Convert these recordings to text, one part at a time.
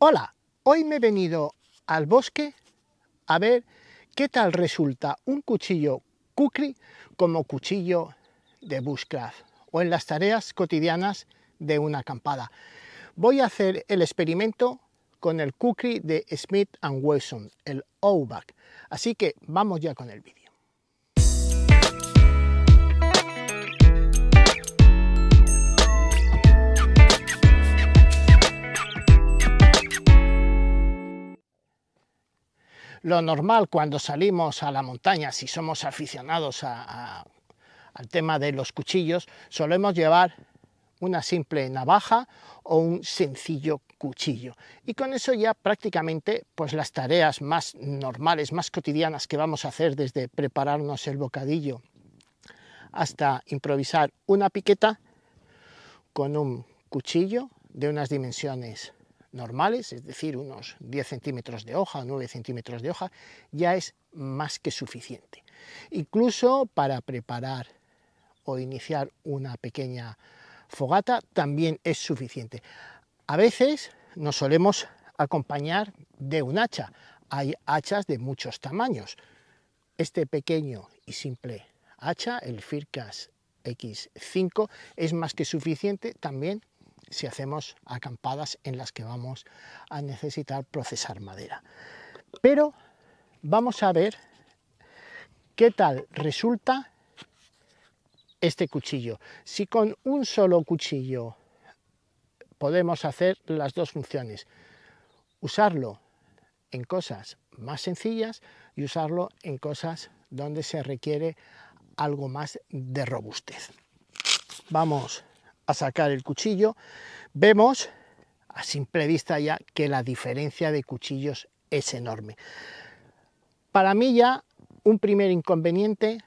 Hola, hoy me he venido al bosque a ver qué tal resulta un cuchillo kukri como cuchillo de bushcraft o en las tareas cotidianas de una acampada. Voy a hacer el experimento con el kukri de Smith & Wesson, el Outback, así que vamos ya con el vídeo. Lo normal cuando salimos a la montaña, si somos aficionados al tema de los cuchillos, solemos llevar una simple navaja o un sencillo cuchillo. Y con eso ya prácticamente pues las tareas más normales, más cotidianas que vamos a hacer, desde prepararnos el bocadillo hasta improvisar una piqueta con un cuchillo de unas dimensiones normales, es decir, unos 10 centímetros de hoja, 9 centímetros de hoja, ya es más que suficiente. Incluso para preparar o iniciar una pequeña fogata también es suficiente. A veces nos solemos acompañar de un hacha. Hay hachas de muchos tamaños. Este pequeño y simple hacha, el Firkas X5, es más que suficiente también si hacemos acampadas en las que vamos a necesitar procesar madera. Pero vamos a ver qué tal resulta este cuchillo. Si con un solo cuchillo podemos hacer las dos funciones, usarlo en cosas más sencillas y usarlo en cosas donde se requiere algo más de robustez. Vamos a sacar el cuchillo. Vemos a simple vista ya que la diferencia de cuchillos es enorme. Para mí ya un primer inconveniente,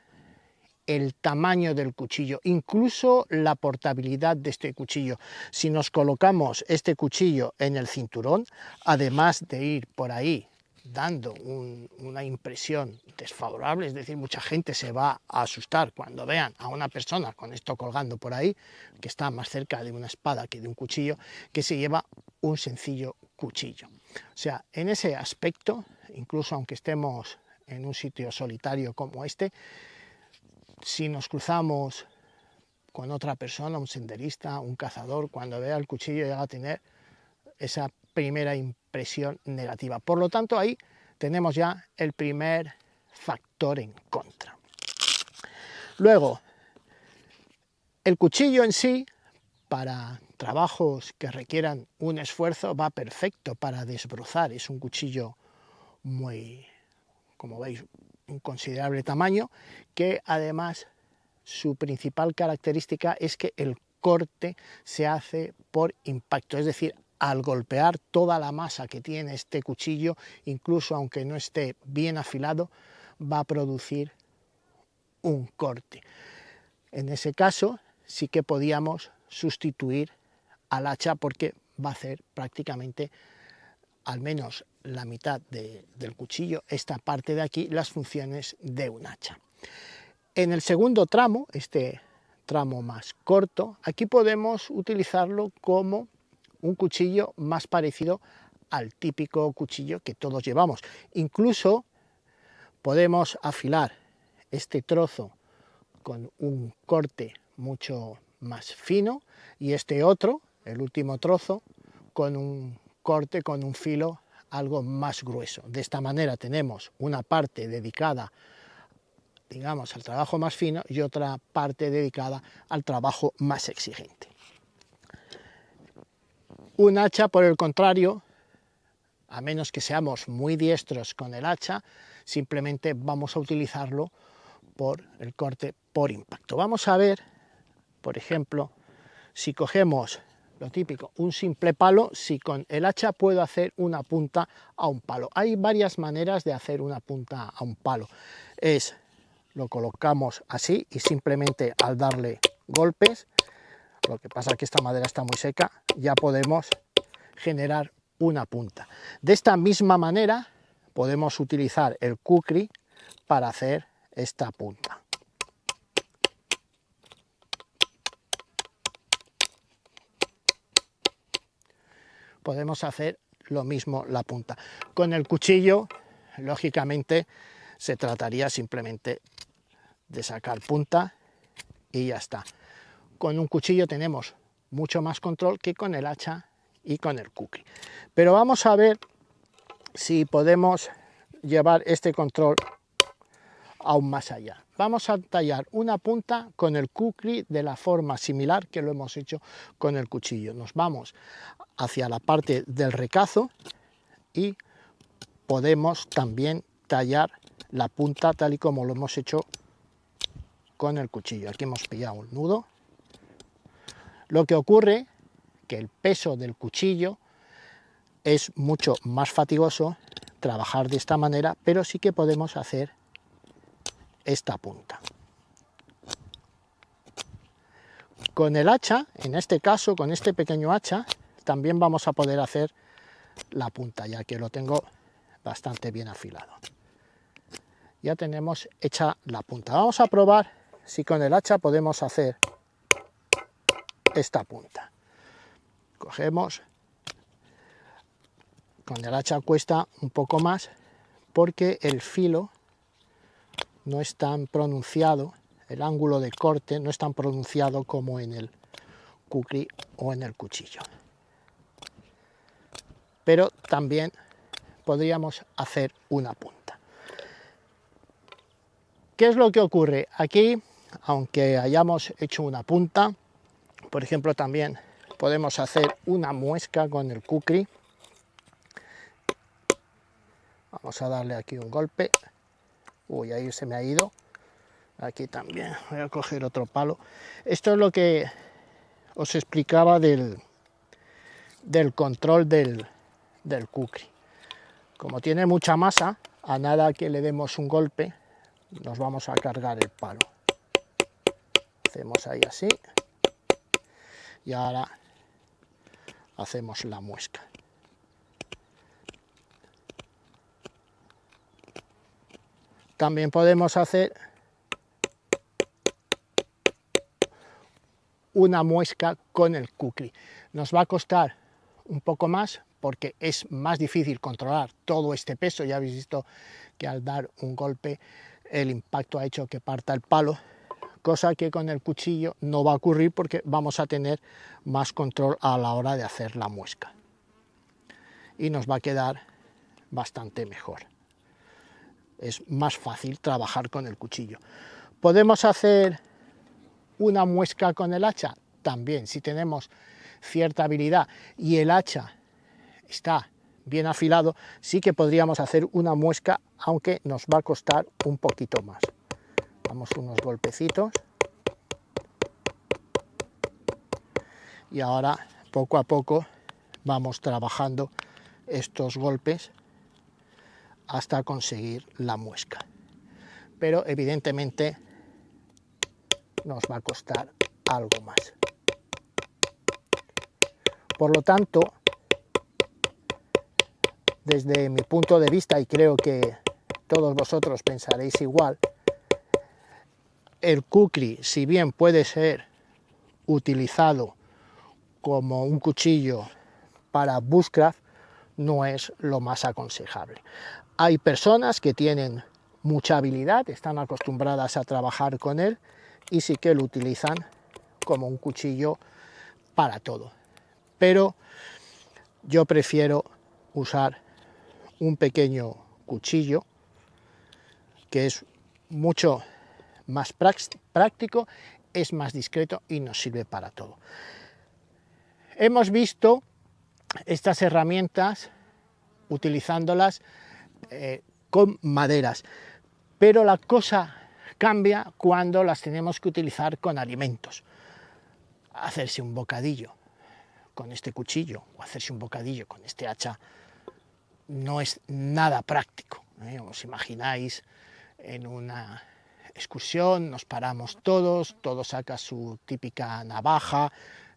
el tamaño del cuchillo, incluso la portabilidad de este cuchillo. Si nos colocamos este cuchillo en el cinturón, además de ir por ahí dando una impresión desfavorable, es decir, mucha gente se va a asustar cuando vean a una persona con esto colgando por ahí, que está más cerca de una espada que de un cuchillo, que se lleva un sencillo cuchillo. O sea, en ese aspecto, incluso aunque estemos en un sitio solitario como este, si nos cruzamos con otra persona, un senderista, un cazador, cuando vea el cuchillo llega a tener esa primera impresión negativa. Por lo tanto, ahí tenemos ya el primer factor en contra. Luego, el cuchillo en sí, para trabajos que requieran un esfuerzo, va perfecto para desbrozar. Es un cuchillo muy, como veis, un considerable tamaño, que además su principal característica es que el corte se hace por impacto, es decir, al golpear toda la masa que tiene este cuchillo, incluso aunque no esté bien afilado, va a producir un corte. En ese caso sí que podíamos sustituir al hacha, porque va a hacer prácticamente al menos la mitad del cuchillo, esta parte de aquí, las funciones de un hacha. En el segundo tramo, este tramo más corto, aquí podemos utilizarlo como un cuchillo más parecido al típico cuchillo que todos llevamos. Incluso podemos afilar este trozo con un corte mucho más fino y este otro, el último trozo, con un corte, con un filo algo más grueso. De esta manera tenemos una parte dedicada, digamos, al trabajo más fino y otra parte dedicada al trabajo más exigente. Un hacha, por el contrario, a menos que seamos muy diestros con el hacha, simplemente vamos a utilizarlo por el corte por impacto. Vamos a ver, por ejemplo, si cogemos lo típico, un simple palo, si con el hacha puedo hacer una punta a un palo. Hay varias maneras de hacer una punta a un palo. Lo colocamos así y simplemente al darle golpes, lo que pasa es que esta madera está muy seca, ya podemos generar una punta. De esta misma manera podemos utilizar el kukri para hacer esta punta. Podemos hacer lo mismo la punta. Con el cuchillo, lógicamente, se trataría simplemente de sacar punta y ya está. Con un cuchillo tenemos mucho más control que con el hacha y con el kukri. Pero vamos a ver si podemos llevar este control aún más allá. Vamos a tallar una punta con el kukri de la forma similar que lo hemos hecho con el cuchillo. Nos vamos hacia la parte del recazo y podemos también tallar la punta tal y como lo hemos hecho con el cuchillo. Aquí hemos pillado un nudo. Lo que ocurre que el peso del cuchillo es mucho más fatigoso trabajar de esta manera, pero sí que podemos hacer esta punta. Con el hacha, en este caso, con este pequeño hacha, también vamos a poder hacer la punta, ya que lo tengo bastante bien afilado. Ya tenemos hecha la punta. Vamos a probar si con el hacha podemos hacer esta punta. Cogemos, con el hacha cuesta un poco más porque el filo no es tan pronunciado, el ángulo de corte no es tan pronunciado como en el kukri o en el cuchillo. Pero también podríamos hacer una punta. ¿Qué es lo que ocurre? Aquí, aunque hayamos hecho una punta, por ejemplo, también podemos hacer una muesca con el kukri. Vamos a darle aquí un golpe. Uy, ahí se me ha ido. Aquí también. Voy a coger otro palo. Esto es lo que os explicaba del control del kukri. Como tiene mucha masa, a nada que le demos un golpe, nos vamos a cargar el palo. Hacemos ahí así. Y ahora hacemos la muesca. También podemos hacer una muesca con el kukri. Nos va a costar un poco más porque es más difícil controlar todo este peso. Ya habéis visto que al dar un golpe el impacto ha hecho que parta el palo, cosa que con el cuchillo no va a ocurrir porque vamos a tener más control a la hora de hacer la muesca. Y nos va a quedar bastante mejor. Es más fácil trabajar con el cuchillo. ¿Podemos hacer una muesca con el hacha? También, si tenemos cierta habilidad y el hacha está bien afilado, sí que podríamos hacer una muesca, aunque nos va a costar un poquito más. Damos unos golpecitos y ahora poco a poco vamos trabajando estos golpes hasta conseguir la muesca. Pero evidentemente nos va a costar algo más. Por lo tanto, desde mi punto de vista, y creo que todos vosotros pensaréis igual, el kukri, si bien puede ser utilizado como un cuchillo para bushcraft, no es lo más aconsejable. Hay personas que tienen mucha habilidad, están acostumbradas a trabajar con él y sí que lo utilizan como un cuchillo para todo. Pero yo prefiero usar un pequeño cuchillo que es mucho más práctico, es más discreto y nos sirve para todo. Hemos visto estas herramientas utilizándolas con maderas, pero la cosa cambia cuando las tenemos que utilizar con alimentos. Hacerse un bocadillo con este cuchillo o hacerse un bocadillo con este hacha no es nada práctico, ¿eh? Os imagináis en una excursión, nos paramos todos saca su típica navaja,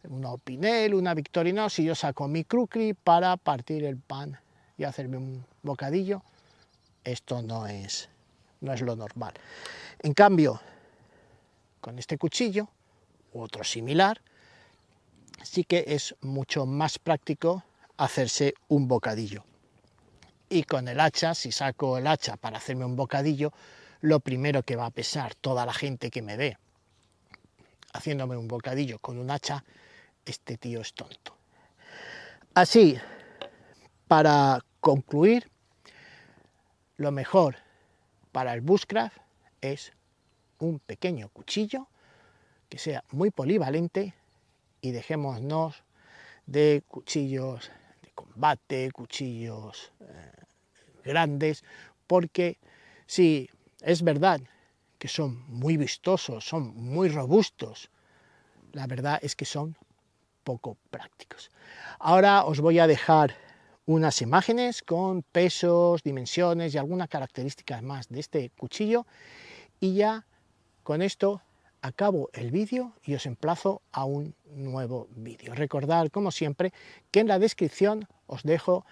una Opinel, una Victorinox, y yo saco mi kukri para partir el pan y hacerme un bocadillo. Esto no es lo normal. En cambio, con este cuchillo, u otro similar, sí que es mucho más práctico hacerse un bocadillo. Y con el hacha, si saco el hacha para hacerme un bocadillo, lo primero que va a pensar toda la gente que me ve haciéndome un bocadillo con un hacha, este tío es tonto. Así, para concluir, lo mejor para el bushcraft es un pequeño cuchillo que sea muy polivalente y dejémonos de cuchillos de combate, cuchillos grandes, porque sí, es verdad que son muy vistosos, son muy robustos, la verdad es que son poco prácticos. Ahora os voy a dejar unas imágenes con pesos, dimensiones y algunas características más de este cuchillo y ya con esto acabo el vídeo y os emplazo a un nuevo vídeo. Recordad, como siempre, que en la descripción os dejo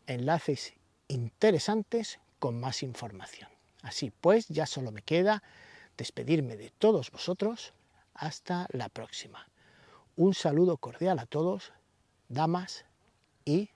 enlaces interesantes con más información. Así pues, ya solo me queda despedirme de todos vosotros. Hasta la próxima. Un saludo cordial a todos, damas y